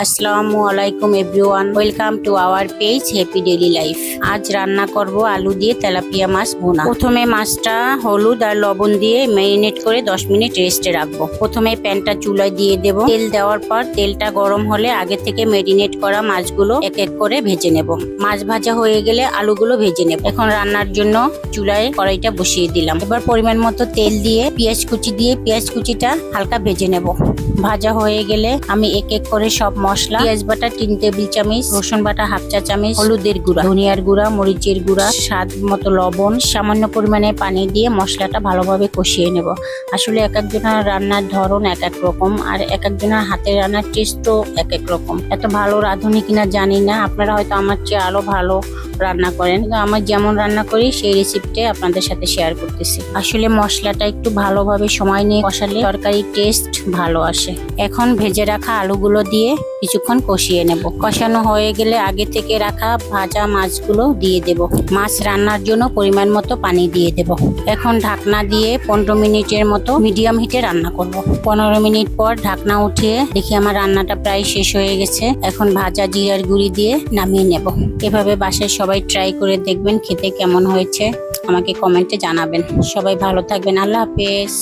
আসসালামু আলাইকুম everyone, welcome to our page happy daily life. আজ রান্না করব আলু দিয়ে তেলাপিয়া মাছ ভুনা। প্রথমে মাছটা হলুদ আর লবণ দিয়ে ম্যারিনেট করে 10 মিনিট রেস্টে রাখবো। প্রথমে প্যানটা চুলায় দিয়ে দেব। তেল দেওয়ার পর তেলটা গরম হলে আগে থেকে ম্যারিনেট করা মাছগুলো এক এক করে ভেজে নেব। মাছ ভাজা হয়ে গেলে আলুগুলো ভেজে নেব। এখন রান্নার জন্য চুলায় কড়াইটা বসিয়ে দিলাম। এবার পরিমাণ মতো তেল দিয়ে পেঁয়াজ কুচি দিয়ে পেঁয়াজ কুচিটা হালকা ভেজে নেব। ভাজা হয়ে গেলে আমি এক এক করে সব মশলা, পেঁয়াজ বাটা 3 টেবিল চামচ, রসুন বাটা হাফ চা চামচ, হলুদের গুঁড়া, ধনিয়ার গুঁড়া, মরিচের গুঁড়া, স্বাদ মতো লবণ, সামান্য পরিমাণে পানি দিয়ে মশলাটা ভালোভাবে কষিয়ে নেব। আসলে এক একজনের রান্নার ধরন এক এক রকম, আর এক একজনের হাতের রান্নার টেস্টও এক এক রকম। এত ভালো রাঁধুনি কিনা জানি না, আপনারা হয়তো আমার চেয়ে আরো ভালো রান্না করেন। আমার যেমন রান্না করি সেই রেসিপিটাই আপনাদের সাথে শেয়ার করতেছি। আসলে মশলাটা একটু ভালোভাবে সময় নিয়ে কষালে তরকারির টেস্ট ভালো আসে। এখন ভেজে রাখা আলুগুলো দিয়ে কিছুক্ষণ কষিয়ে নেব। কষানো হয়ে গেলে আগে থেকে রাখা ভাজা মাছগুলো দিয়ে দেব। মাছ রান্নার জন্য পরিমাণ মতো পানি দিয়ে দেব। এখন ঢাকনা দিয়ে 15 মিনিটের মতো মিডিয়াম হিটে রান্না করব। 15 মিনিট পর ঢাকনা উঠিয়ে দেখি আমার রান্নাটা প্রায় শেষ হয়ে গেছে। এখন ভাজা জিরার গুঁড়ি দিয়ে নামিয়ে নেব। এভাবে বাসায় সবাই ট্রাই করে দেখবেন, খেতে কেমন হয়েছে আমাকে কমেন্টে জানাবেন। সবাই ভালো থাকবেন। আল্লাহ হাফেজ।